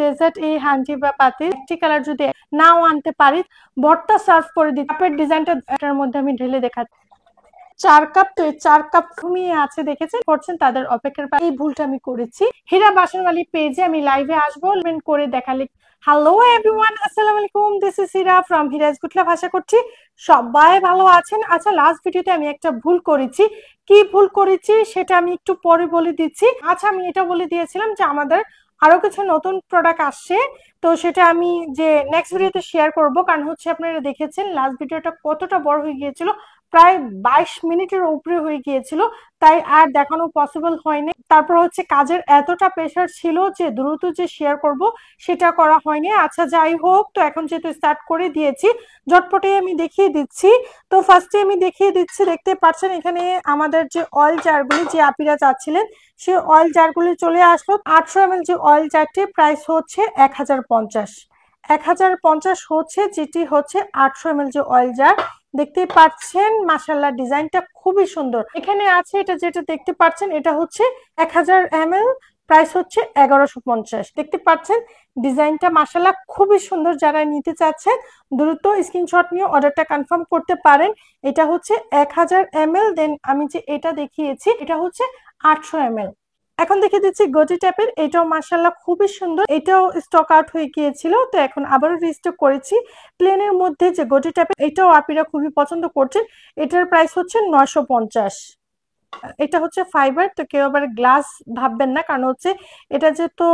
Dessert এই হান্ডি বা পাতিল একটি কালার যদি নাও আনতে পারি ভর্তা সার্ভ করে দিই। কাপের ডিজাইনটা এটার মধ্যে আমি ঢেলে দেখাচ্ছি। 4 কাপ, তো এই 4 কাপ ঘুমিয়ে আছে দেখেছেন করছেন তাদের অপেক্ষার পর এই ভুলটা আমি করেছি। হীরা বাসনওয়ালি পেজে আমি লাইভে আসবো করে দেখালে। হ্যালো এভরিওয়ান, আসসালামু আলাইকুম, দিস ইজ হীরা ফ্রম হিরাজ গুটলা। ভাষা করছি সবাই ভালো আছেন। আচ্ছা, লাস্ট ভিডিওতে আমি একটা ভুল করেছি। কি ভুল করেছি সেটা আমি একটু পরে বলে দিচ্ছি। আচ্ছা, আমি এটা বলে দিয়েছিলাম যে আমাদের আরো কিছু নতুন প্রোডাক্ট আসছে, তো সেটা আমি যে নেক্সট ভিডিওতে শেয়ার করব। কারণ হচ্ছে আপনারা দেখেছেন লাস্ট ভিডিওটা কতটা বড় হয়ে গিয়েছিল, প্রায় 22 মিনিটের উপরে হয়ে গিয়েছিল, তাই আর দেখানো পসিবল হয়নি। তারপর হচ্ছে কাজের এতটা প্রেশার ছিল যে দ্রুত যে শেয়ার করব সেটা করা হয়নি। আচ্ছা যাই হোক, তো এখন যেহেতু স্টার্ট করে দিয়েছি ঝটপটে আমি দেখিয়ে দিচ্ছি। তো ফার্স্টে আমি দেখিয়ে দিচ্ছি, দেখতে পাচ্ছেন এখানে আমাদের যে অয়েল জারগুলি যে আপিরা চাচ্ছিলেন সেই অয়েল জারগুলি চলে আসলো। 800 ml যে অয়েল জারটি প্রাইস হচ্ছে 1050। 1050 হচ্ছে, যেটি হচ্ছে 800 ml যে অয়েল জার। দেখতে পাচ্ছেন মাশাআল্লাহ ডিজাইনটা খুবই সুন্দর। এখানে আছে এটা যেটা দেখতে পাচ্ছেন এটা হচ্ছে 1000 ml, প্রাইস হচ্ছে 1150। দেখতে পাচ্ছেন ডিজাইনটা মাশাআল্লাহ খুবই সুন্দর। যারা নিতে চাচ্ছেন দ্রুত স্ক্রিনশট নিয়ে অর্ডারটা কনফার্ম করতে পারেন। এটা হচ্ছে 1000 ml, দেন আমি যে এটা দেখিয়েছি এটা হচ্ছে 800 ml। এখন দেখিয়ে দিচ্ছি গজি ট্যাপের, এটাও মাশাআল্লাহ খুবই সুন্দর। এটাও স্টক আউট হয়ে গিয়েছিল, তো এখন আবারও রিস্টক করেছি। প্লেনের মধ্যে যে গজি ট্যাপের, এটাও আপিরা খুবই পছন্দ করছেন। এটার প্রাইস হচ্ছে 950। এটা হচ্ছে ফাইবার, তো কেউ আবার গ্লাস ভাববেন না, কারণ হচ্ছে এটা যেহেতু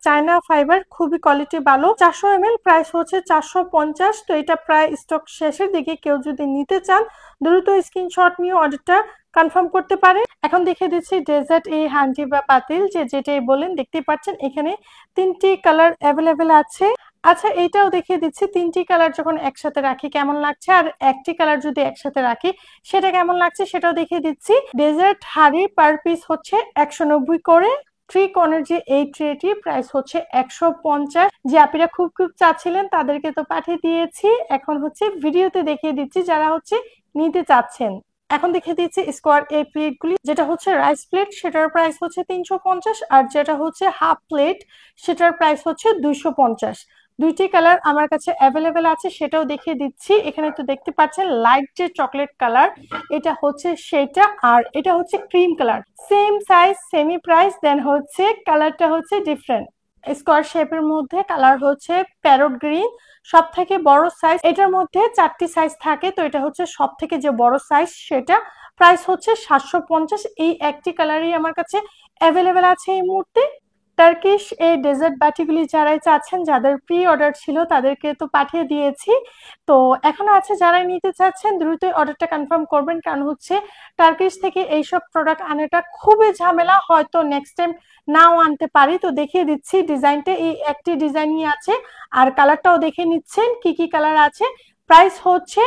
চায়না ফাইবার, খুবই কোয়ালিটি ভালো। 400 ml, প্রাইস হচ্ছে 450। তো এটা প্রায় স্টক শেষের দিকে, কেউ যদি নিতে চান দ্রুত স্ক্রিনশট নিয়ে অর্ডারটা কনফার্ম করতে পারে। এখন দেখিয়ে দিচ্ছি ডেজার্ট এই হান্ডি বা পাতিল, যে যেটাই বলেন। দেখতে পাচ্ছেন এখানে 3টি কালার অ্যাভেলেবেল আছে। আচ্ছা, এটাও দেখিয়ে দিচ্ছি 3টি কালার যখন একসাথে রাখি কেমন লাগছে, আর একটি কালার যদি একসাথে রাখি সেটা কেমন লাগছে সেটাও দেখিয়ে দিচ্ছি। ডেজার্ট হাড়ি পার পিস হচ্ছে 190 করে। 3 কর্নার যে এই ট্রেটি প্রাইস হচ্ছে 150। যে আপিরা খুব খুব চাচ্ছিলেন তাদেরকে তো পাঠিয়ে দিয়েছি, এখন হচ্ছে ভিডিওতে দেখিয়ে দিচ্ছি যারা হচ্ছে নিতে চাচ্ছেন। এখন দেখিয়ে দিচ্ছি স্কোয়ার এই প্লেট গুলি, যেটা হচ্ছে রাইস প্লেট সেটার প্রাইস হচ্ছে 350, আর যেটা হচ্ছে হাফ প্লেট সেটার প্রাইস হচ্ছে 250। 2টি কালার আমার কাছে অ্যাভেলেবেল আছে, সেটাও দেখিয়ে দিচ্ছি। এখানে তো দেখতে পাচ্ছেন লাইট যে চকলেট কালার, এটা হচ্ছে সেটা, আর এটা হচ্ছে cream colour. Same size same price, then হচ্ছে কালারটা হচ্ছে ডিফারেন্ট। স্কোয়ার শেপের মধ্যে কালার হচ্ছে প্যারট গ্রিন, সব থেকে বড় সাইজ। এটার মধ্যে 4টি সাইজ থাকে, তো এটা হচ্ছে সব থেকে যে বড় সাইজ সেটা। প্রাইস হচ্ছে 750। এই একটি কালারই আমার কাছে অ্যাভেলেবেল আছে এই মুহূর্তে। টার্কিশ এই ডেজার্ট বাটিগুলি যারাই চাচ্ছেন, যাদের প্রি অর্ডার ছিল তাদেরকে তো পাঠিয়ে দিয়েছি। তো এখনো আছে যারাই নিতে চাচ্ছেন দ্রুত অর্ডারটা কনফার্ম করবেন, কারণ হচ্ছে টার্কিশ থেকে এইসব প্রোডাক্ট আনাটা খুবই ঝামেলা, হয়তো নেক্সট টাইম নাও আনতে পারি। তো দেখিয়ে দিচ্ছি ডিজাইনটা, এই একটি ডিজাইনই আছে, আর কালারটাও দেখে নিচ্ছেন কি কি কালার আছে। প্রাইস হচ্ছে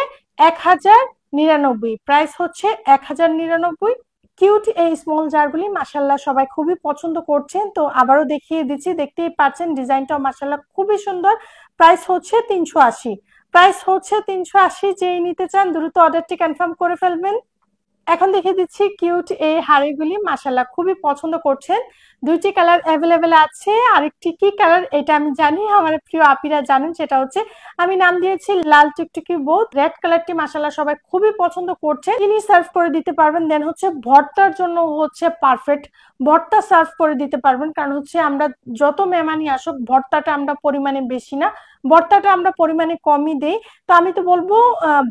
1099, প্রাইস হচ্ছে 1099। কিউট এই স্মল জারগুলি মাশাআল্লাহ সবাই খুবই পছন্দ করছেন। তো আবারও দেখিয়ে দিচ্ছি, দেখতেই পাচ্ছেন ডিজাইনটাও মাশাআল্লাহ খুবই সুন্দর। প্রাইস হচ্ছে 380, প্রাইস হচ্ছে 380। যেই নিতে চান দ্রুত অর্ডারটি কনফার্ম করে ফেলবেন। এখন দেখিয়ে দিচ্ছি কিউট এই হাড়িগুলি, মাশাআল্লাহ খুবই পছন্দ করছেন। 2টি কালার অ্যাভেলেবেল আছে। আরেকটি কি কালার এটা আমি জানি, আমার প্রিয় আপিরা জানেন, সেটা হচ্ছে আমি নাম দিয়েছি লাল টুকটুকি বোত। রেড কালারটি মাশাআল্লাহ সবাই খুবই পছন্দ করছে। তিনি সার্ভ করে দিতে পারবেন, দেন হচ্ছে ভর্তার জন্য হচ্ছে পারফেক্ট। ভর্তা সার্ভ করে দিতে পারবেন, কারণ হচ্ছে আমরা যত মেহমানই আসুক ভর্তাটা আমরা পরিমাণে বেশি না, ভর্তাটা আমরা পরিমাণে কমই দেই। তো আমি তো বলবো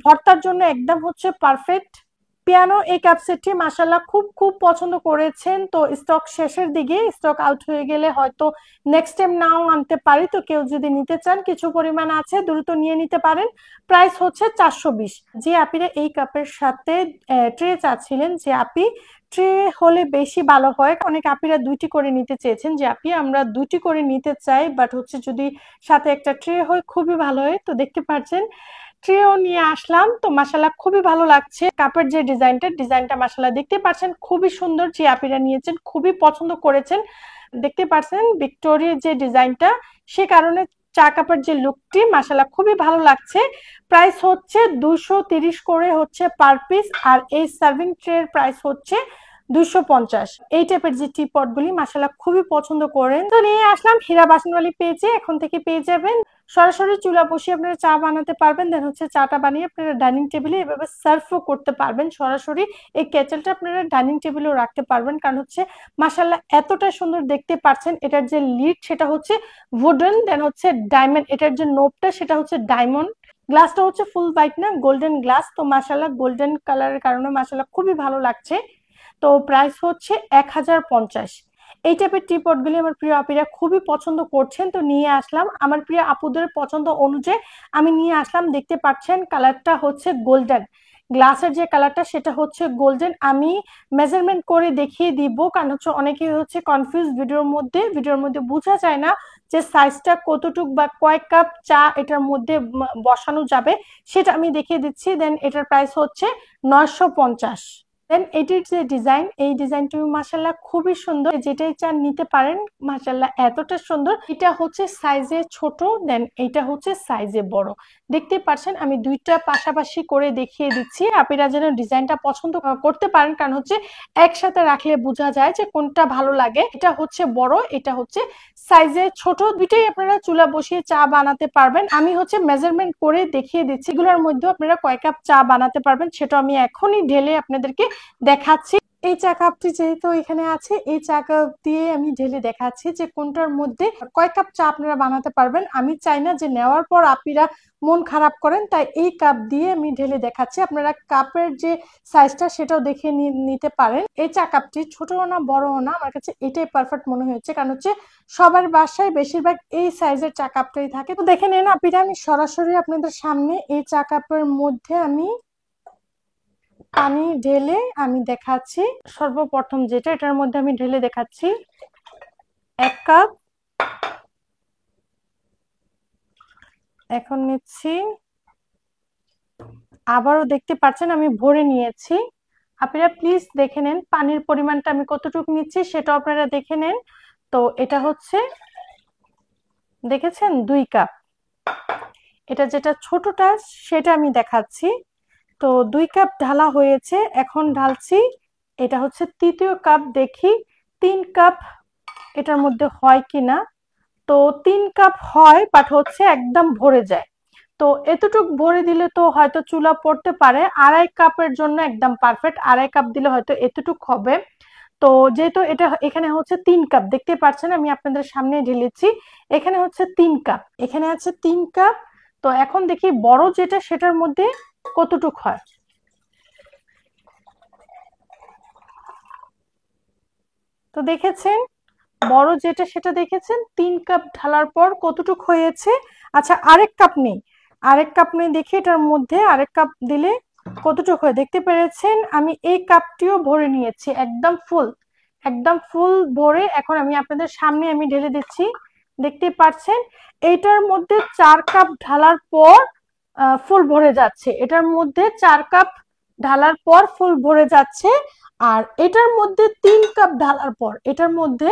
ভর্তার জন্য একদম হচ্ছে পারফেক্ট। পিয়ানো এই কাপ সেটটি মাশাআল্লাহ খুব খুব পছন্দ করেছেন। তো স্টক শেষের দিকে, স্টক আউট হয়ে গেলে হয়তো নেক্সট টাইম নাও আনতে পারি। তো কেউ যদি নিতে চান কিছু পরিমাণ আছে দ্রুত নিয়ে নিতে পারেন। প্রাইস হচ্ছে 420। যে আপিরা এই কাপের সাথে ট্রে চাচ্ছিলেন, যে আপি ট্রে হলে বেশি ভালো হয়, অনেক আপিরা 2টি করে নিতে চেয়েছেন, যে আপি আমরা 2টি করে নিতে চাই, বাট হচ্ছে যদি সাথে একটা ট্রে হয় খুবই ভালো হয়। তো দেখতে পাচ্ছেন ট্রেও নিয়ে আসলাম। তো মাশাআল্লাহ খুবই ভালো লাগছে কাপের যে ডিজাইনটা মাশাআল্লাহ দেখতে পাচ্ছেন খুবই সুন্দর। যে আপিরা নিয়েছেন খুবই পছন্দ করেছেন। দেখতে পাচ্ছেন ভিক্টোরিয়ার যে ডিজাইনটা, সে কারণে চা কাপের যে লুকটি মাশাআল্লাহ খুবই ভালো লাগছে। প্রাইস হচ্ছে 230 করে হচ্ছে পার পিস, আর এই সার্ভিং ট্রের প্রাইস হচ্ছে 250। এই টাইপের যে টি পট গুলি মাশাআল্লাহ খুবই পছন্দ করেন, তো নিয়ে আসলাম হীরা বাসনওয়ালি পেজে। এখন থেকে পেয়ে যাবেন সরাসরি চুলা বসিয়ে আপনারা চা বানাতে পারবেন, দেন হচ্ছে চাটা বানিয়ে আপনারা ডাইনিং টেবিলে এভাবে সার্ভও করতে পারবেন। সরাসরি এই কেটেলটা আপনারা ডাইনিং টেবিলেও রাখতে পারবেন, কারণ হচ্ছে মাশাআল্লাহ এতটা সুন্দর দেখতে পাচ্ছেন। এটার যে লিড সেটা হচ্ছে উডেন, দেন হচ্ছে ডায়মন্ড, এটার যে নোবটা সেটা হচ্ছে ডায়মন্ড, গ্লাসটা হচ্ছে ফুল হোয়াইট না গোল্ডেন গ্লাস। তো মাশাআল্লাহ গোল্ডেন কালারের কারণে মাশাআল্লাহ খুবই ভালো লাগছে। তো প্রাইস হচ্ছে 1050। এই টাইপের টি পটগুলি আমার প্রিয় আপিরা খুবই পছন্দ করছেন, তো নিয়ে আসলাম আমার প্রিয় আপুদের পছন্দ অনুযায়ী আমি নিয়ে আসলাম। দেখতে পাচ্ছেন কালারটা হচ্ছে গোল্ডেন, গ্লাসের যে কালারটা সেটা হচ্ছে গোল্ডেন। আমি মেজারমেন্ট করে দেখিয়ে দিব, কারণ হচ্ছে অনেকেই হচ্ছে কনফিউজ ভিডিওর মধ্যে বোঝা যায় না যে সাইজটা কতটুক বা কয় কাপ চা এটার মধ্যে বসানো যাবে, সেটা আমি দেখিয়ে দিচ্ছি। দেন এটার প্রাইস হচ্ছে 950। দেন এটির যে ডিজাইন, এই ডিজাইনটি মাশাআল্লাহ খুবই সুন্দর, যেটাই চান নিতে পারেন। মাশাআল্লাহ এতটা সুন্দর, এটা হচ্ছে সাইজে ছোট, দেন এটা হচ্ছে সাইজে বড়। দেখতে পাচ্ছেন আমি দুইটা পাশাপাশি করে দেখিয়ে দিচ্ছি, আপনারা যেন ডিজাইনটা পছন্দ করতে পারেন, কারণ হচ্ছে একসাথে রাখলে বোঝা যায় যে কোনটা ভালো লাগে। এটা হচ্ছে বড়, এটা হচ্ছে সাইজে ছোট, দুইটাই আপনারা চুলা বসিয়ে চা বানাতে পারবেন। আমি হচ্ছে মেজারমেন্ট করে দেখিয়ে দিচ্ছি, এগুলোর মধ্যে আপনারা কয় কাপ চা বানাতে পারবেন সেটা আমি এখনই ঢেলে আপনাদেরকে দেখাচ্ছি। এই চা কাপটি যেহেতু এখানে আছে, এই চা কাপ দিয়ে আমি ঢেলে দেখাচ্ছি যে কোনটার মধ্যে কয় কাপ চা আপনারা বানাতে পারবেন। আমি চাই না যে নেওয়ার পর আপনারা মন খারাপ করেন, তাই এই কাপ দিয়ে আমি ঢেলে দেখাচ্ছি। আপনারা কাপের যে সাইজটা সেটাও দেখে নিতে পারেন। এই চা কাপটি ছোট না বড় না, আমার কাছে এটাই পারফেক্ট মনে হয়েছে, কারণ হচ্ছে সবার বাসায় বেশিরভাগ এই সাইজের চা কাপটাই থাকে। তো দেখে নিন আপনারা, আমি সরাসরি আপনাদের সামনে এই চা কাপের মধ্যে আমি পানি ঢেলে আমি দেখাচ্ছি। সর্বপ্রথম যেটা এটার মধ্যে আমি ঢেলে দেখাচ্ছি 1 কাপ, এখন নিচ্ছি, আবারও দেখতে পাচ্ছেন আমি ভরে নিয়েছি। আপনারা প্লিজ দেখে নেন পানির পরিমাণটা আমি কতটুকু নিচ্ছি, সেটা আপনারা দেখে নেন। তো এটা হচ্ছে দেখেছেন 2 কাপ, এটা যেটা ছোটটা সেটা আমি দেখাচ্ছি। তো 2 কাপ ঢালা হয়েছে, এখন ঢালছি, এটা হচ্ছে তৃতীয় কাপ, দেখি 3 কাপ এটার মধ্যে হয় কিনা। তো 3 কাপ হয়, বাট হচ্ছে একদম ভরে যায়। তো এতটুক ভরে দিলে তো হয়তো চুলা পড়তে পারে, 2.5 কাপের জন্য একদম পারফেক্ট। 2.5 কাপ দিলে হয়তো এতটুক হবে। তো যেহেতু এটা এখানে হচ্ছে 3 কাপ, দেখতে পাচ্ছেন আমি আপনাদের সামনে ঢেলেছি, এখানে হচ্ছে 3 কাপ, এখানে আছে 3 কাপ। তো এখন দেখি বড় যেটা সেটার মধ্যে কতটুক হয়। তো দেখেছেন বড় যেটা সেটা দেখেছেন 3 কাপ ঢালার পর কতটুক হয়েছে। আচ্ছা আরেক কাপ নেই, আরেক কাপ নেই, দেখি এটার মধ্যে আরেক কাপ দিলে কতটুক হয়। দেখতে পেরেছেন আমি এই কাপটিও ভরে নিয়েছি একদম ফুল, একদম ফুল ভরে। এখন আমি আপনাদের সামনে আমি ঢেলে দিচ্ছি, দেখতে পাচ্ছেন এইটার মধ্যে 4 কাপ ঢালার পর ফুল ভরে যাচ্ছে, এটার মধ্যে 4 কাপ ঢালার পর ফুল ভরে যাচ্ছে। আর এটার মধ্যে 3 কাপ ঢালার পর, এটার মধ্যে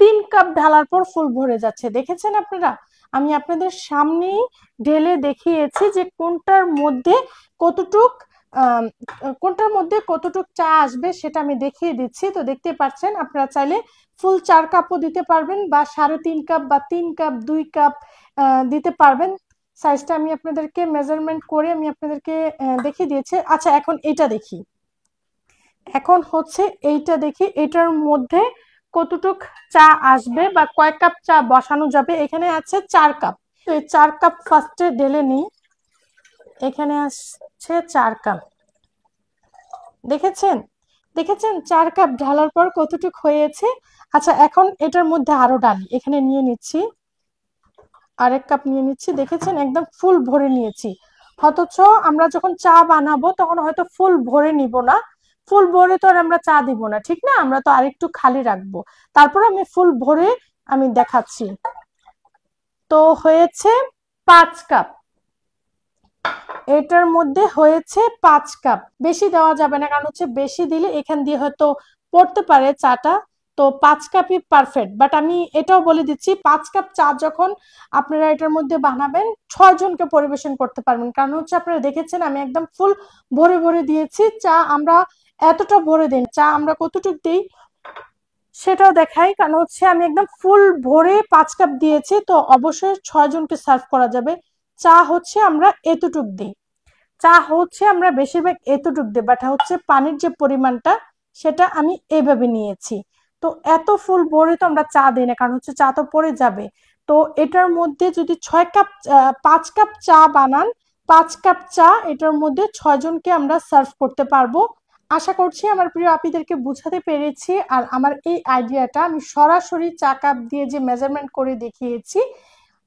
3 কাপ ঢালার পর ফুল ভরে যাচ্ছে। দেখেছেন আপনারা, আমি আপনাদের সামনেই ঢেলে দেখিয়েছি যে কোনটার মধ্যে কতটুক কোনটার মধ্যে কতটুক চা আসবে সেটা আমি দেখিয়ে দিচ্ছি। তো দেখতে পাচ্ছেন আপনারা চাইলে ফুল 4 কাপও দিতে পারবেন, বা 3.5 কাপ বা 3 কাপ 2 কাপ দিতে পারবেন। সাইজটা আমি আপনাদেরকে মেজারমেন্ট করে আমি আপনাদেরকে দেখিয়ে দিয়েছি। আচ্ছা এখন এটা দেখি, এখন হচ্ছে এইটা দেখি এটার মধ্যে কতটুক চা আসবে বা কয় কাপ চা বসানো যাবে। এখানে আছে 4 কাপ, তো এই 4 কাপ ফার্স্টে ঢেলে নিই, এখানে আসছে 4 কাপ, দেখেছেন দেখেছেন 4 কাপ ঢালার পর কতটুক হয়েছে। আচ্ছা এখন এটার মধ্যে আরো ডালি, এখানে নিয়ে নিচ্ছি, আরেক কাপ নিয়ে নিচ্ছি, দেখেছেন একদম ফুল ভরে নিয়েছি। অথচ আমরা যখন চা বানাবো তখন হয়তো ফুল ভরে নিব না, ফুল ভরে তো আর আমরা চা দিব না, ঠিক না, আমরা তো আরেকটু খালি রাখবো। তারপর আমি ফুল ভরে আমি দেখাচ্ছি। তো হয়েছে 5 কাপ, এটার মধ্যে হয়েছে 5 কাপ। বেশি দেওয়া যাবে না, কারণ হচ্ছে বেশি দিলে এখান দিয়ে হয়তো পড়তে পারে চাটা। তো 5 কাপই পারফেক্ট, বাট আমি এটাও বলে দিচ্ছি 5 কাপ চা যখন আপনারা এটার মধ্যে বানাবেন 6 জনকে পরিবেশন করতে পারবেন, কারণ হচ্ছে আপনারা দেখেছেন আমি একদম ফুল ভরে ভরে দিয়েছি চা। আমরা এতটা ভরে দিন। চা আমরা কতটুক দিই সেটাও দেখাই, কারণ হচ্ছে আমি একদম ফুল ভরে 5 কাপ দিয়েছি, তো অবশ্যই 6 জনকে সার্ভ করা যাবে। চা হচ্ছে আমরা এতটুক দিই, চা হচ্ছে আমরা বেশিরভাগ এতটুক দিই, বাট হচ্ছে পানির যে পরিমাণটা সেটা আমি এইভাবে নিয়েছি। তো এত ফুল ভরে তো আমরা চা দিই না, কারণ হচ্ছে চা তো পড়ে যাবে। তো এটার মধ্যে যদি 6 কাপ 5 কাপ চা বানান, 5 কাপ চা এটার মধ্যে 6 জনকে আমরা সার্ভ করতে পারবো। আশা করছি আমার প্রিয় আপীদেরকে বুঝাতে পেরেছি। আর আমার এই আইডিয়াটা আমি সরাসরি চা কাপ দিয়ে যে মেজারমেন্ট করে দেখিয়েছি,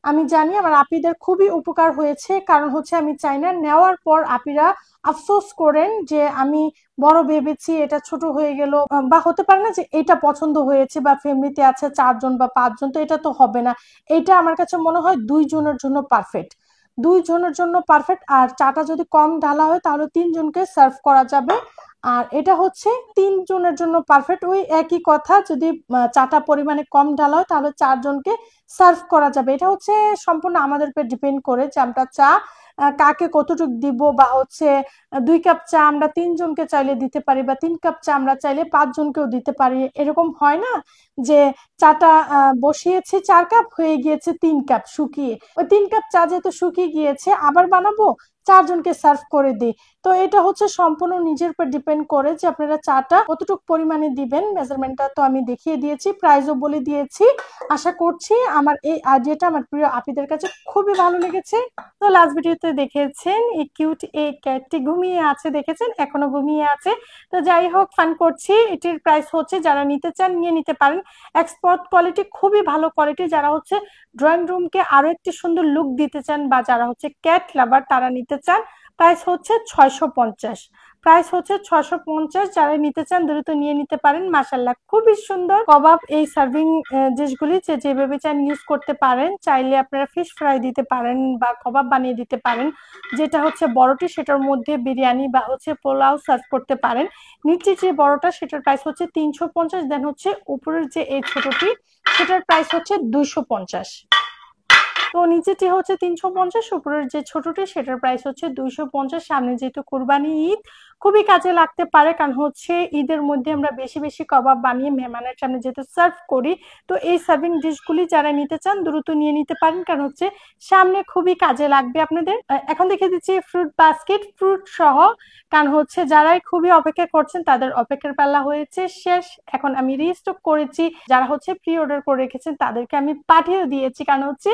আমি জানি আমার আপীদের খুবই উপকার হয়েছে। কারণ হচ্ছে আমি চাই না নেওয়ার পর আপীরা আফসোস করেন যে আমি বড় ভেবেছি এটা ছোট হয়ে গেল, বা হতে পারে না যে এটা পছন্দ হয়েছে বা ফ্যামিলিতে আছে 4 জন বা 5 জন, তো এটা তো হবে না। এটা আমার কাছে মনে হয় 2 জনের জন্য পারফেক্ট, 2 জনের জন্য পারফেক্ট। আর চাটা যদি কম ঢালা হয় তাহলে 3 জনকে সার্ভ করা যাবে। আর এটা হচ্ছে 3 জনের জন্য পারফেক্ট। ওই একই কথা, যদি চাটা পরিমাণে কম ঢালা হয় তাহলে 4 জনকে সার্ভ করা যাবে। এটা হচ্ছে সম্পূর্ণ আমাদের উপর ডিপেন্ড করে যে আমরা চা কাকে কতটুক দিব, বা হচ্ছে 2 কাপ চা আমরা 3 জনকে চাইলে দিতে পারি, বা 3 কাপ চা আমরা চাইলে 5 জনকেও দিতে পারি। এরকম হয় না যে চাটা বসিয়েছি 4 কাপ হয়ে গিয়েছে 3 কাপ শুকিয়ে, ওই 3 কাপ চা যেহেতু শুকিয়ে গিয়েছে আবার বানাবো, 4 জনকে সার্ভ করে দিই। তো এটা হচ্ছে সম্পূর্ণ নিজের উপর ডিপেন্ড করে যে আপনারা চাটা কতটুকু পরিমাণে দিবেন। মেজারমেন্টটা তো আমি দেখিয়ে দিয়েছি, প্রাইসও বলে দিয়েছি। আশা করছি আমার এই আইডিয়াটা আমার প্রিয় আপীদের কাছে খুবই ভালো লেগেছে। তো লাস্ট ভিডিওতে দেখেছেন এই কিউট এই ক্যাটটি ঘুমিয়ে আছে, দেখেছেন এখনো ঘুমিয়ে আছে। তো যাই হোক, ফান করছি। এটির প্রাইস হচ্ছে, যারা নিতে চান নিয়ে নিতে পারেন। এক্সপোর্ট কোয়ালিটি, খুবই ভালো কোয়ালিটি। যারা হচ্ছে ড্রয়িং রুমকে আরো একটি সুন্দর লুক দিতে চান, বা যারা হচ্ছে ক্যাট লাভার তারা নিতে চান। প্রাইস হচ্ছে 650, প্রাইস হচ্ছে 650। যারা নিতে চান দ্রুত নিয়ে নিতে পারেন। মাশাআল্লাহ, খুবই সুন্দর কবাব। এই সার্ভিং ডিশগুলি যেভাবে চান ইউজ করতে পারেন। চাইলে আপনারা ফিশ ফ্রাই দিতে পারেন বা কবাব বানিয়ে দিতে পারেন। যেটা হচ্ছে বড়টি সেটার মধ্যে বিরিয়ানি বা হচ্ছে পোলাও সার্ভ করতে পারেন। নিচে যে বড়টা সেটার প্রাইস হচ্ছে 350, দেন হচ্ছে উপরের যে এই ছোটটি সেটার প্রাইস হচ্ছে 250। তো নিচেটি হচ্ছে 350, উপরের যে ছোটটি সেটার প্রাইস হচ্ছে 250। সামনে যেহেতু কুরবানি ঈদ, খুবই কাজে লাগতে পারে, কারণ হচ্ছে ঈদের মধ্যে আমরা বেশি বেশি কাবাব বানিয়ে মেহমানের সামনে যেহেতু সার্ভ করি। তো এই সার্ভিং ডিশগুলি যারা নিতে চান দ্রুত নিয়ে নিতে পারেন, কারণ হচ্ছে সামনে খুবই কাজে লাগবে আপনাদের। এখন দেখে দিচ্ছি ফ্রুট বাস্কেট, ফ্রুট সহ। কারণ হচ্ছে যারাই খুবই অপেক্ষা করছেন তাদের অপেক্ষার পালা হয়েছে শেষ। এখন আমি রিস্টক করেছি, যারা হচ্ছে প্রি অর্ডার করে রেখেছেন তাদেরকে আমি পাঠিয়ে দিয়েছি, কারণ হচ্ছে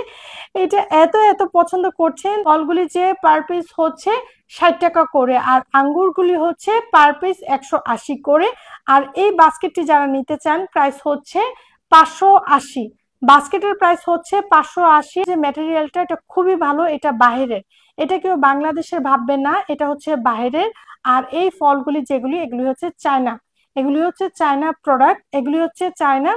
এটা এত এত পছন্দ করছেন। ফলগুলি যে পার পিস হচ্ছে 60 টাকা করে, আর আঙ্গুরগুলি হচ্ছে পার পিস 180 করে। আর এই বাস্কেটটি যারা নিতে চান প্রাইস হচ্ছে 580। বাস্কেটের প্রাইস হচ্ছে 580। যে ম্যাটেরিয়ালটা এটা খুবই ভালো, এটা বাহিরের, এটা কেউ বাংলাদেশের ভাববে না, এটা হচ্ছে বাহিরের। আর এই ফলগুলি যেগুলি, এগুলি হচ্ছে চায়না, এগুলি হচ্ছে চায়না প্রোডাক্ট, এগুলি হচ্ছে চায়না।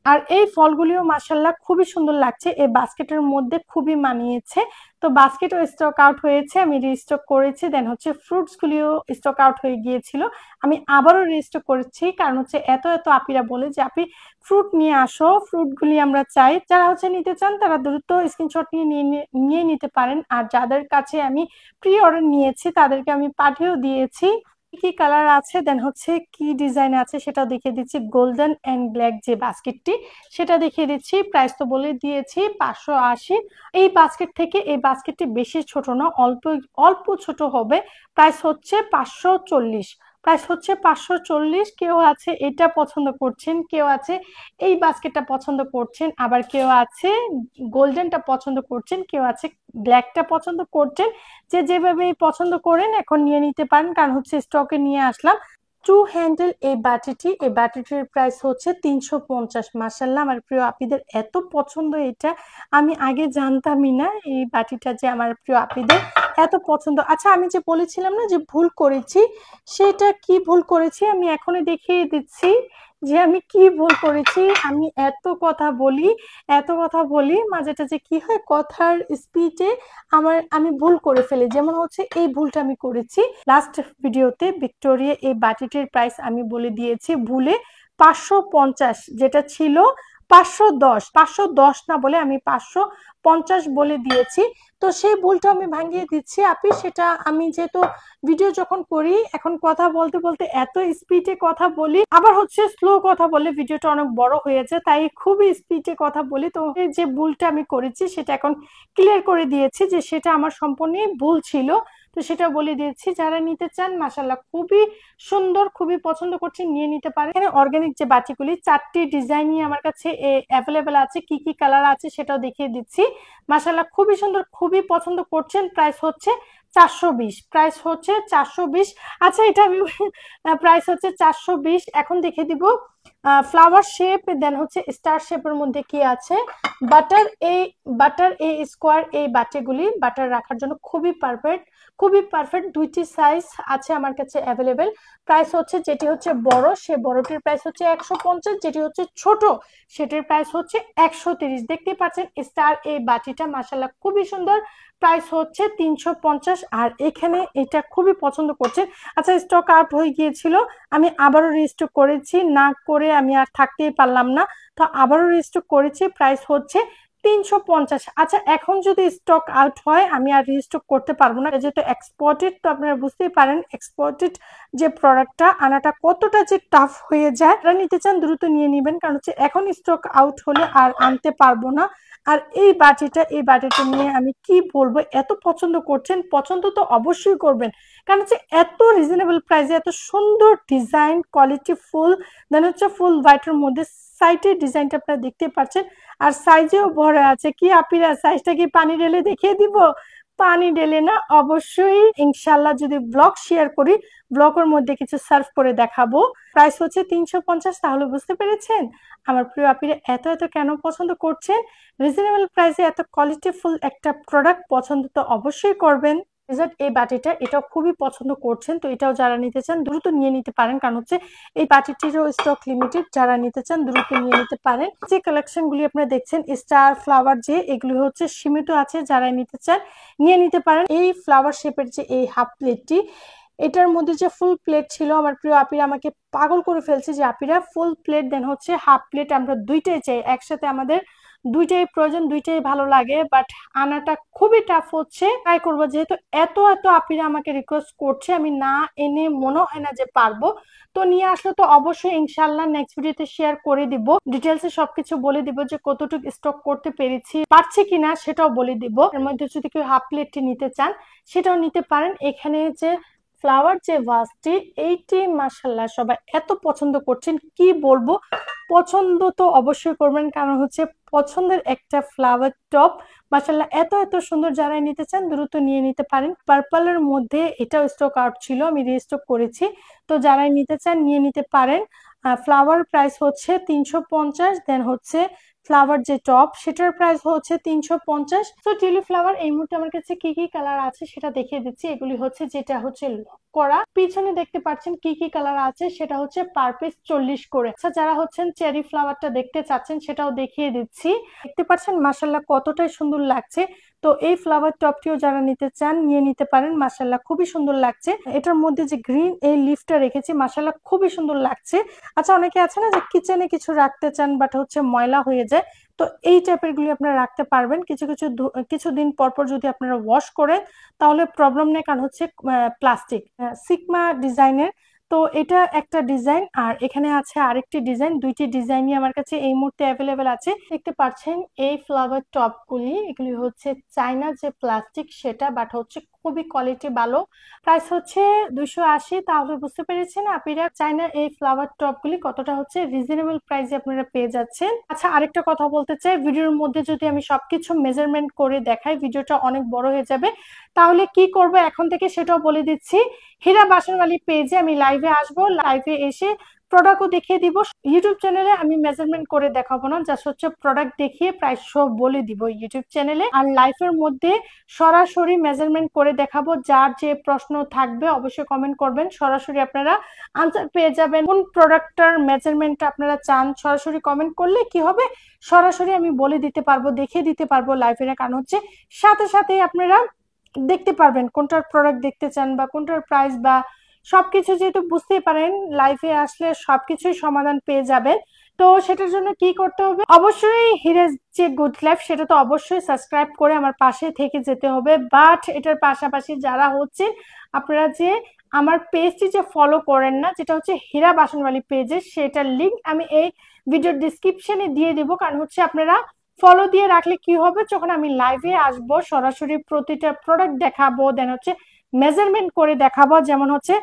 আর এই ফলগুলিও মাশাআল্লাহ খুবই সুন্দর লাগছে, এই বাস্কেটের মধ্যে খুবই মানিয়েছে। তো বাস্কেটও স্টক আউট হয়েছে, আমি রিস্টক করেছি। দেন হচ্ছে ফ্রুটস গুলিও স্টক আউট হয়ে গিয়েছিল, আমি আবারও রিস্টক করেছি। কারণ হচ্ছে এত এত আপিরা বলে যে আপি ফ্রুট নিয়ে আসো, ফ্রুটগুলি আমরা চাই। যারা হচ্ছে নিতে চান তারা দ্রুত স্ক্রিনশট নিয়ে নিতে পারেন। আর যাদের কাছে আমি প্রি অর্ডার নিয়েছি তাদেরকে আমি পাঠিয়েও দিয়েছি। কি কালার আছে, দেন হচ্ছে কি ডিজাইন আছে সেটা দেখিয়ে দিচ্ছি। গোল্ডেন এন্ড ব্ল্যাক যে বাস্কেটটি সেটা দেখিয়ে দিচ্ছি। প্রাইস তো বলে দিয়েছি 580। এই বাস্কেট থেকে এই বাস্কেটটি বেশি ছোট না, অল্প অল্প ছোট হবে। প্রাইস হচ্ছে 540, প্রাইস হচ্ছে 540। কেউ আছে এটা পছন্দ করছেন, কেউ আছে এই বাস্কেটটা পছন্দ করছেন, আবার কেউ আছে গোল্ডেনটা পছন্দ করছেন, কেউ আছে ব্ল্যাকটা পছন্দ করছেন। যে যেভাবে পছন্দ করেন এখন নিয়ে নিতে পারেন, কারণ হচ্ছে স্টকে নিয়ে আসলাম। টু হ্যান্ডেল এই বাটিটি, এই বাটিটির প্রাইস হচ্ছে 350। মাশাআল্লাহ, আমার প্রিয় আপীদের এত পছন্দ এটা, আমি আগে জানতামই না এই বাটিটা যে আমার প্রিয় আপীদের এত পছন্দ। আচ্ছা, আমি যে বলেছিলাম না যে ভুল করেছি, সেটা কি ভুল করেছি আমি এখনই দেখিয়ে দিচ্ছি যে আমি কি ভুল করেছি। আমি এত কথা বলি, এত কথা বলি, মাঝেটা যে কি হয় কথার স্পিডে আমি ভুল করে ফেলি। যেমন হচ্ছে এই ভুলটা আমি করেছি লাস্ট ভিডিওতে, ভিক্টোরিয়া এই বাটিটির প্রাইস আমি বলে দিয়েছি ভুলে 550, যেটা ছিল 510 না বলে আমি 550 বলে দিয়েছি। তো সেই ভুলটা আমি ভাঙিয়ে দিচ্ছি আপি। সেটা আমি যেহেতু ভিডিও যখন করি এখন কথা বলতে বলতে এত স্পিডে কথা বলি, আবার হচ্ছে স্লো কথা বলে ভিডিওটা অনেক বড় হয়ে যায়, তাই খুবই স্পিডে কথা বলি। তো এই যে ভুলটা আমি করেছি সেটা এখন ক্লিয়ার করে দিয়েছি যে সেটা আমার সম্পূর্ণই ভুল ছিল। তো সেটা বলে দিয়েছি, যারা নিতে চান মাশাআল্লাহ খুবই সুন্দর, খুবই পছন্দ করছেন, নিয়ে নিতে পারেন। এখানে অর্গানিক যে বাটিগুলি 4টি ডিজাইনই আমার কাছে অ্যাভেলেবেল আছে, কি কি কালার আছে সেটাও দেখিয়ে দিচ্ছি। মাশাআল্লাহ খুবই সুন্দর, খুবই পছন্দ করছেন। প্রাইস হচ্ছে 420, প্রাইস হচ্ছে 420। আচ্ছা এটা আমি প্রাইস হচ্ছে 420। এখন দেখে দিব ফ্লাওয়ার শেপ, দেন হচ্ছে স্টার শেপের মধ্যে কি আছে। বাটার এই স্কোয়ার এই বাটিগুলি বাটার রাখার জন্য খুবই পারফেক্ট, খুবই পারফেক্ট। দুইটি সাইজ আছে আমার কাছে অ্যাভেলেবেল। প্রাইস হচ্ছে যেটি হচ্ছে বড় সে বড়টির প্রাইস হচ্ছে 150, যেটি হচ্ছে ছোট সেটির প্রাইস হচ্ছে 130। দেখতে পাচ্ছেন স্টার এই বাটিটা মাশাআল্লাহ খুবই সুন্দর, প্রাইস হচ্ছে 350। আর এখানে এটা খুবই পছন্দ করছেন। আচ্ছা স্টক আউট হয়ে গিয়েছিল, আমি আবারও রিস্টক করেছি, না করে আমি আর থাকতেই পারলাম না, তো আবারও রিস্টক করেছি। প্রাইস হচ্ছে 350। আচ্ছা এখন যদি স্টক আউট হয় আমি আর রিস্টক করতে পারবো না, যেহেতু এক্সপোর্টেড, তো আপনারা বুঝতেই পারেন এক্সপোর্টেড যে প্রোডাক্টটা আনাটা কতটা যে টাফ হয়ে যায়। যারা নিতে চান দ্রুত নিয়ে নেবেন, কারণ হচ্ছে এখন স্টক আউট হলে আর আনতে পারবো না। আর এই বাটিটা নিয়ে আমি কি বলবো, এত পছন্দ করছেন, পছন্দ তো অবশ্যই করবেন, কারণ হচ্ছে এত রিজনেবল প্রাইসে এত সুন্দর ডিজাইন, কোয়ালিটি ফুল, দেন হচ্ছে ফুল হোয়াইটের মধ্যে সাইডের ডিজাইনটা আপনারা দেখতে পাচ্ছেন। আর সাইজেও ভরা আছে। কি আপিরা সাইজটা কি পানি ঢেলে দেখিয়ে দিব? পানি ঢেলে না, অবশ্যই ইনশাল্লাহ যদি ব্লগ শেয়ার করি ব্লগের মধ্যে কিছু সার্ভ করে দেখাবো। প্রাইস হচ্ছে 350। তাহলে বুঝতে পেরেছেন আমার প্রিয় আপিরা এত এত কেন পছন্দ করছেন। রিজনেবল প্রাইসে এত কোয়ালিটিফুল একটা প্রোডাক্ট পছন্দ তো অবশ্যই করবেন। এই বাটিটা এটাও খুবই পছন্দ করছেন, তো এটাও যারা নিতে চান দ্রুত নিয়ে নিতে পারেন, কারণ হচ্ছে এই বাটিটিরও স্টক লিমিটেড। যারা নিতে চান দ্রুত নিয়ে নিতে পারেন। যে কালেকশন গুলি আপনারা দেখছেন স্টার ফ্লাওয়ার যে এগুলি হচ্ছে সীমিত আছে, যারা নিতে চান নিয়ে নিতে পারেন। এই ফ্লাওয়ার শেপের যে এই হাফ প্লেটটি, এটার মধ্যে যে ফুল প্লেট ছিল আমার প্রিয় আপিরা আমাকে পাগল করে ফেলছে যে আপিরা ফুল প্লেট দেন হচ্ছে হাফ প্লেট, আমরা দুইটাই চাই একসাথে, আমাদের দুইটাই প্রয়োজন, দুইটাই ভালো লাগে, বাট আনাটা খুবই টাফ হচ্ছে। ট্রাই করবো, যেহেতু এত এত আপিরা আমাকে রিকোয়েস্ট করছে, আমি না এনে মনে হয় না যে পারবো। তো নিয়ে আসলে তো অবশ্যই ইনশাল্লাহ নেক্সট ভিডিওতে শেয়ার করে দিব, ডিটেলসে সবকিছু বলে দিব যে কতটুকু স্টক করতে পেরেছি, পারছি কিনা সেটাও বলে দিব। এর মধ্যে যদি কেউ হাফ প্লেটটি নিতে চান সেটাও নিতে পারেন। এখানে যে ফ্লাওয়ার যে ভাসটি, এইটি মাশাল্লাহ সবাই এত পছন্দ করছেন, কি বলবো, পছন্দ তো অবশ্যই করবেন, কারণ হচ্ছে পছন্দের একটা ফ্লাওয়ার টপ মাশাল্লাহ এত এত সুন্দর। যারা নিতে চান দ্রুত নিয়ে নিতে পারেন। পার্পলের মধ্যে এটাও স্টক আউট ছিল, আমি রিস্টক করেছি, তো যারা নিতে চান নিয়ে নিতে পারেন। ফ্লাওয়ার প্রাইস হচ্ছে 350, দেন হচ্ছে ফ্লাওয়ার যে টপ সেটার প্রাইস হচ্ছে 350। তো টিউলিপ ফ্লাওয়ার এই মুহূর্তে আমার কাছে কি কি কালার আছে সেটা দেখিয়ে দিচ্ছি। এগুলি হচ্ছে যেটা হচ্ছে লক করা, পিছনে দেখতে পাচ্ছেন কি কি কালার আছে, সেটা হচ্ছে পার পিস 40 করে। আচ্ছা যারা হচ্ছেন চেরি ফ্লাওয়ারটা দেখতে চাচ্ছেন সেটাও দেখিয়ে দিচ্ছি। দেখতে পাচ্ছেন মাশাল্লাহ কতটাই সুন্দর লাগছে। তো এই ফ্লাওয়ার টপটিও যারা নিতে চান নিয়ে নিতে পারেন, মাশাল্লাহ খুবই সুন্দর লাগছে। এটার মধ্যে যে গ্রিন এই লিফটা রেখেছি মাশাল্লাহ খুবই সুন্দর লাগছে। আচ্ছা অনেকে আছে না যে কিচেনে কিছু রাখতে চান বাট হচ্ছে ময়লা হয়ে যায়, তো এই টাইপের গুলি আপনারা রাখতে পারবেন। কিছুদিন পর পর যদি আপনারা ওয়াশ করেন তাহলে প্রবলেম নেই, কারণ হচ্ছে প্লাস্টিক সিগমা ডিজাইনের। তো এটা একটা ডিজাইন, আর এখানে আছে আরেকটি ডিজাইন, দুইটি ডিজাইনই আমার কাছে এই মুহূর্তে অ্যাভেলেবেল আছে। দেখতে পাচ্ছেন এই ফ্লাওয়ার টপগুলি, এগুলি হচ্ছে চাইনা যে প্লাস্টিক সেটা, বাট হচ্ছে খুবই কোয়ালিটি ভালো। প্রাইস হচ্ছে 280। তাহলে বুঝতে পেরেছেন আপনারা চাইনা এই ফ্লাওয়ার টপগুলি কতটা হচ্ছে রিজনেবল প্রাইসে আপনারা পেয়ে যাচ্ছেন। আচ্ছা আরেকটা কথা বলতে চাই, ভিডিওর মধ্যে যদি আমি সবকিছু মেজারমেন্ট করে দেখাই ভিডিওটা অনেক বড় হয়ে যাবে, তাহলে কি করব এখন থেকে সেটাও বলে দিচ্ছি। হীরা বাসনওয়ালি পেজে আমি লাইভে আসবো, লাইভে এসে প্রোডাক্টও দেখিয়ে দিব। ইউটিউব চ্যানেলে আমি মেজারমেন্ট করে দেখাবো না, জাস্ট হচ্ছে প্রোডাক্ট দেখিয়ে প্রাইস সব বলে দিব ইউটিউব চ্যানেলে। আর লাইভের মধ্যে সরাসরি মেজারমেন্ট করে দেখাবো। যার যে প্রশ্ন থাকবে অবশ্যই কমেন্ট করবেন, সরাসরি আপনারা আনসার পেয়ে যাবেন। কোন প্রোডাক্টটার মেজারমেন্টটা আপনারা চান সরাসরি কমেন্ট করলে কি হবে, সরাসরি আমি বলে দিতে পারবো, দেখিয়ে দিতে পারবো লাইভে। কারণ হচ্ছে সাথে সাথে আপনারা দেখতে পারবেন কোনটার প্রোডাক্ট দেখতে চান বা কোনটার প্রাইস বা সবকিছু, যেহেতু বুঝতেই পারেন লাইভে আসলে সবকিছুই সমাধান পেয়ে যাবেন। তো সেটার জন্য কি করতে হবে, অবশ্যই হিরাজ যে গুড লাইফ সেটা তো অবশ্যই সাবস্ক্রাইব করে আমার পাশে থেকে যেতে হবে। বাট এটার পাশাপাশি যারা হচ্ছে আপনারা যে আমার পেজটি যে ফলো করেন না, যেটা হচ্ছে হীরা বাসনওয়ালি পেজে, সেটার লিংক আমি এই ভিডিওর ডিসক্রিপশনে দিয়ে দিব। কারণ হচ্ছে আপনারা ফলো দিয়ে রাখলে কি হবে, যখন আমি লাইভে আসবো সরাসরি প্রতিটা প্রোডাক্ট দেখাবো, দেন হচ্ছে মেজারমেন্ট করে দেখাবো। যেমন হচ্ছে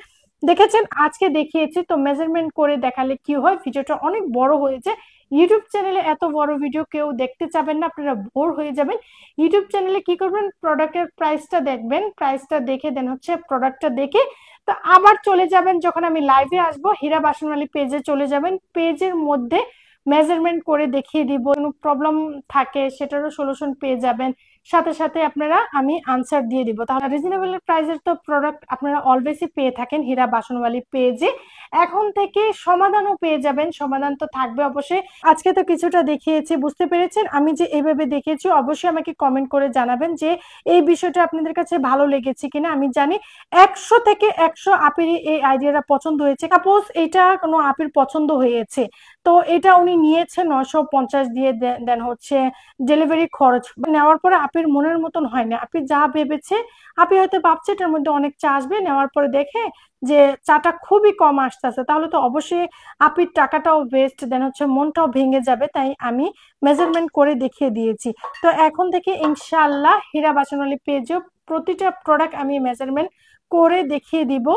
দেখেছেন আজকে দেখিয়েছি, তো মেজারমেন্ট করে দেখালে কি হয়, ভিডিওটা অনেক বড় হয়ে যায়। ইউটিউব চ্যানেলে এত বড় ভিডিও কেউ দেখতে চাবেন না, আপনারা বোর হয়ে যাবেন। ইউটিউব চ্যানেলে কি করবেন, প্রোডাক্টের প্রাইসটা দেখবেন, প্রাইসটা দেখে দেন হচ্ছে প্রোডাক্টটা দেখে তো আবার চলে যাবেন, যখন আমি লাইভে আসবো হীরা বাসনওয়ালি পেজে চলে যাবেন, পেজের মধ্যে মেজারমেন্ট করে দেখিয়ে দিব, কোনো প্রবলেম থাকে সেটারও সলিউশন পেয়ে যাবেন। সাথে সাথে আপনারা আমি আনসার দিয়ে দিব। তাহলে রিজনেবল প্রাইসের তো প্রোডাক্ট আপনারা অলওয়েজই পেয়ে থাকেন হীরা বাসনওয়ালি পেজে, এখন থেকে সমাধানও পেয়ে যাবেন। সমাধান তো থাকবে অবশ্যই। আজকে তো কিছুটা দেখিয়েছি, বুঝতে পেরেছেন আমি যে এইভাবে দেখিয়েছি। অবশ্যই আমাকে কমেন্ট করে জানাবেন যে এই বিষয়টা আপনাদের কাছে ভালো লেগেছে কিনা। আমি জানি 100 থেকে 100 আপির এই আইডিয়াটা পছন্দ হয়েছে। সাপোজ এটা কোনো আপির পছন্দ হয়েছে, তো এটা উনি নিয়েছে 950 দিয়ে, দেন হচ্ছে ডেলিভারি খরচ নেওয়ার পরে আপির মনের মতন হয় না। আপনি যা ভেবেছে, আপনি হয়তো ভাবছে এটার মধ্যে অনেক চা আসবে, নেওয়ার পরে দেখে যে চাটা খুবই কম আসতেছে, তাহলে তো অবশ্যই আপির টাকাটাও ওয়েস্ট, দেন হচ্ছে মনটাও ভেঙে যাবে। তাই আমি মেজারমেন্ট করে দেখিয়ে দিয়েছি। তো এখন থেকে ইনশাআল্লাহ হীরা বাসনওয়ালি পেজেও প্রতিটা প্রোডাক্ট আমি মেজারমেন্ট করে দেখিয়ে দিব।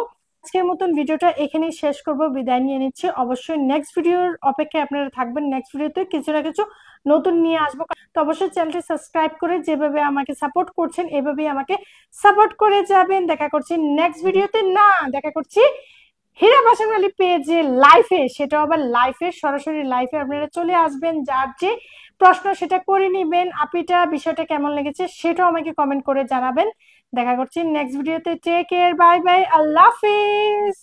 আজকের মতন ভিডিওটা এখানেই শেষ করব, বিদায় নিয়ে নিচ্ছি। অবশ্যই নেক্সট ভিডিওর অপেক্ষায় আপনারা থাকবেন, নেক্সট ভিডিওতে কিছু না কিছু নতুন নিয়ে আসবো। তো অবশ্যই চ্যানেলটি সাবস্ক্রাইব করে যেভাবে আমাকে সাপোর্ট করছেন এভাবেই আমাকে সাপোর্ট করে যাবেন। দেখা করছি নেক্সট ভিডিওতে, না দেখা করছি হীরা বাসনওয়ালি পেজে লাইফে, সেটা আবার লাইফে, সরাসরি লাইফে আপনারা চলে আসবেন, যার যে প্রশ্ন সেটা করে নিবেন। আপিটা বিষয়টা কেমন লেগেছে সেটাও আমাকে কমেন্ট করে জানাবেন। দেখা করছি নেক্সট ভিডিওতে। টেক কেয়ার, বাই বাই, আল্লাহ হাফিজ।